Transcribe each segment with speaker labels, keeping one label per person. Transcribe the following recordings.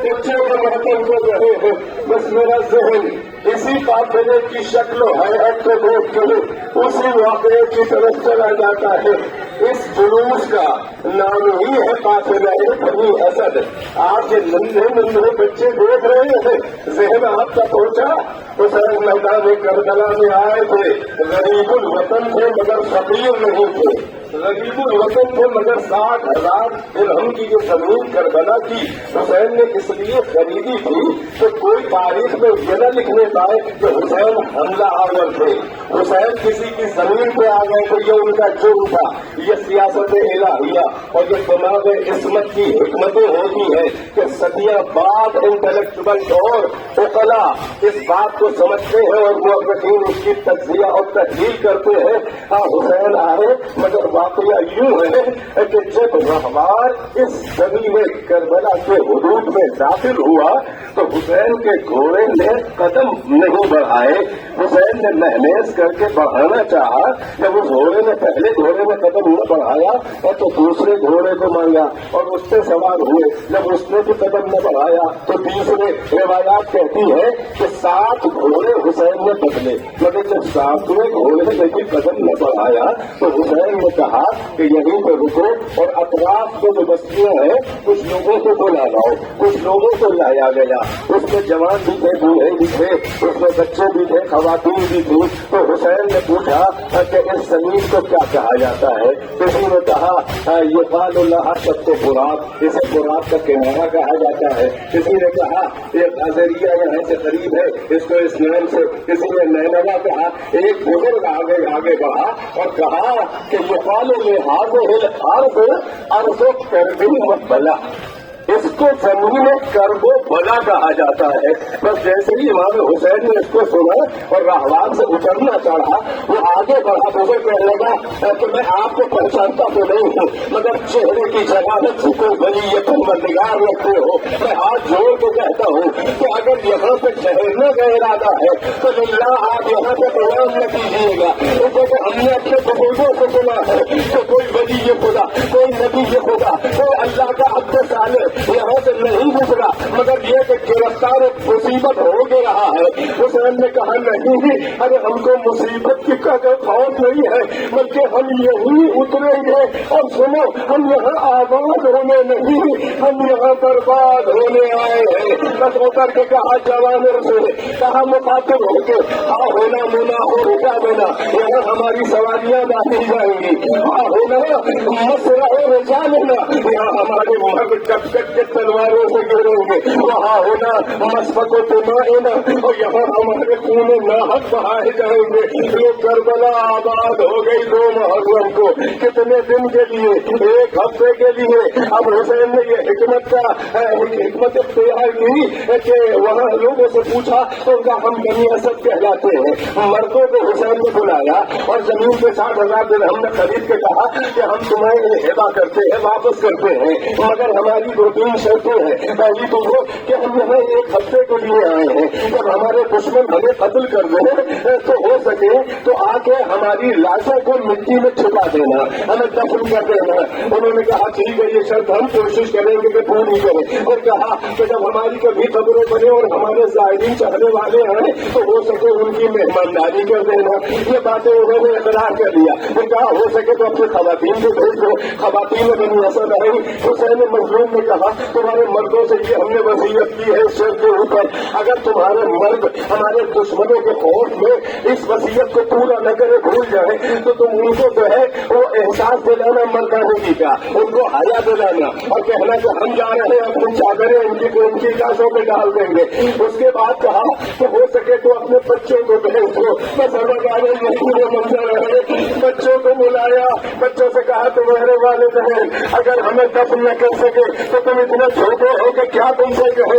Speaker 1: بچے کے مرتب کر رہے ہیں. بس میرا ذہن اسی قافلے کی شکل و حیات کو دیکھ کر اسی واقعے کی طرف چلا جاتا ہے. اس جلوس کا نام ہی ہے قافلہ بنی اسد. آپ یہ ننھے بچے دیکھ رہے ہیں, ذہن آپ کا پہنچا. حسین میدان کربلا میں آئے تھے, غریب الوطن تھے مگر فقیر نہیں تھے. غریب الوطن تھے مگر 60,000 درہم کی جو زمین کربلا کی حسین نے اس لیے خریدی تھی کہ کوئی تاریخ میں یہ نہ لکھنے پائے کہ حسین حملہ آور تھے, حسین کسی کی زمین پہ آ گئے تو یہ ان کا جرم تھا. یہ سیاست الہیہ اور یہ دماغ عصمت کی حکمتیں ہوتی ہیں کہ صدیاں بعد انٹلیکچوئل اور عقلاء اس بات کو سمجھتے ہیں اور مورخین اس کی تجزیہ اور تحلیل کرتے ہیں. حسین آئے مگر واقعہ یوں ہے کہ جب رہوار اس زمین کربلا کے حدود میں داخل ہوا تو حسین کے گھوڑے نے قدم نہیں بڑھائے. حسین نے محنت کر کے بڑھانا چاہا. جب اس گھوڑے نے پہلے گھوڑے میں قدم نہ بڑھایا اور تو دوسرے گھوڑے کو مانگا اور اس سے سوار ہوئے. جب اس نے بھی قدم نہ بڑھایا تو تیسرے روایات کہتی ہے کہ 7 گھوڑے حسین نے بدلے. مگر جب 7ویں گھوڑے نے بھی قدم نہ بڑھایا تو حسین نے کہا کہ یہیں پہ رکو اور اطراف کو جو بستیاں ہیں کچھ لوگوں کو بلا لاؤ. کچھ لوگوں کو لایا گیا. اس میں جوان بھی تھے, بوڑھے بھی تھے, اس میں بچے بھی تھے, خواتین بھی تھی. تو حسین نے پوچھا کہ اس زمین کو کیا کہا جاتا ہے. کسی نے کہا یہ قال اللہ سب کو برات, اسے برات کا کنارہ کہا جاتا ہے. کسی نے کہا یہ نظریہ یہاں سے قریب ہے, اس کو اس نام سے. کسی نے نینوا کہا. ایک بزرگ آگے بڑھا اور کہا کہ یہ قال لحاظ الارض ارض کربی مبلا, اس کو زمین کرب و بلا کہا جاتا ہے. بس جیسے ہی امام حسین نے اس کو سنا اور راہوار سے اترنا چاہا وہ آگے بڑھا. مجھے کہنے لگا کہ میں آپ کو پہچانتا تو نہیں ہوں مگر چہرے کی جگہ میں کوئی بلی یہ پروردگار رکھتے ہو. میں ہاتھ جوڑ کے کہتا ہوں کہ اگر یہاں پہ ٹھہرنے کا ارادہ ہے تو اللہ آپ یہاں پہ قیام نہ کیجیے گا. کیونکہ ہم نے اپنے بزرگوں سے سنا ہے کہ کوئی ولی یہ خدا, کوئی نبی یہ خدا, کوئی اللہ کا عبد صالح یہاں سے نہیں گزرا مگر یہ کہ گرفتار مصیبت ہو کے رہا ہے. حسین نے کہا نہیں, ارے ہم کو مصیبت کی خوف نہیں ہے بلکہ ہم یہی اتریں گے. اور سنو, ہم یہاں آباد ہونے نہیں, ہم یہاں برباد ہونے آئے ہیں. بس اتر کے کہا جوانوں سے, کہا مخاطب ہو کے ہاں ہونا مونا ہو رکا دینا, یہاں ہماری سواریاں باندھی جائیں گی. ہاں ہونا مسئلہ ہو رجا لینا, یہاں ہمارے مرد کٹ کٹ کے تلواروں سے گریں گے. وہاں ہونا مسفق و تمائنا, اور یہاں ہمارے خون ناحق بہائے جائیں گے. لوگ کربلا آباد ہو گئی 2 محرم کو. کتنے دن کے لیے؟ 1 ہفتے کے لیے. اب حسین نے یہ حکمت اختیار کی کہ وہاں لوگوں سے پوچھا تو ہم بنی اسد کہلاتے ہیں. مردوں کو حسین نے بلایا اور زمین کے 60,000 درہم نے خرید کے کہا کہ ہم تمہیں ہبہ کرتے ہیں, واپس کرتے ہیں, مگر ہماری 2-3 شرطیں ہیں. پہلی تو وہ کہ ہم یہاں 1 ہفتے کے لیے آئے ہیں. جب ہمارے دشمن ہمیں قتل کر دیں تو ہو سکے تو آ کے ہماری لاشوں کو مٹی میں چھپا دینا, ہمیں دفن کر دینا. انہوں نے کہا ٹھیک ہے, یہ شرط ہم کوشش کریں گے کہ پوری کریں. اور کہا کہ جب ہماری کبھی خبریں بنے اور ہمارے زائرین چاہنے والے ہیں تو ہو سکے ان کی مہمانداری کر دینا. یہ باتیں انہوں نے اقرار کر لیا. وہ کہا ہو سکے تو اپنی خواتین کو بھیج دو. خواتین نے بنی اسد آئی. حسین مظلوم نے کہا تمہارے مردوں سے یہ ہم نے وصیت کی ہے اس شرط کے اوپر, اگر تمہارے مرد ہمارے دشمنوں کے خوف میں اس وصیت کو پورا نہ کرے, بھول جائے, تو تم ان کو جو ہے وہ احساس دلانا مردانگی کا, ان کو حیا دلانا اور کہنا کہ ہم جا رہے ہیں اپنی چادریں ان کی گاشوں میں ڈال دیں گے. اس کے بعد کہا کہ ہو سکے تو اپنے بچوں کو بھیج دو. بس ہمیں آگے یہی منظر ہے. بچوں کو بلایا, بچوں سے کہا تمہارے والدین اگر ہمیں دفن نہ کر سکے تو تم اتنا چھوٹے ہو کہ کیا تم سے کہے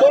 Speaker 1: 2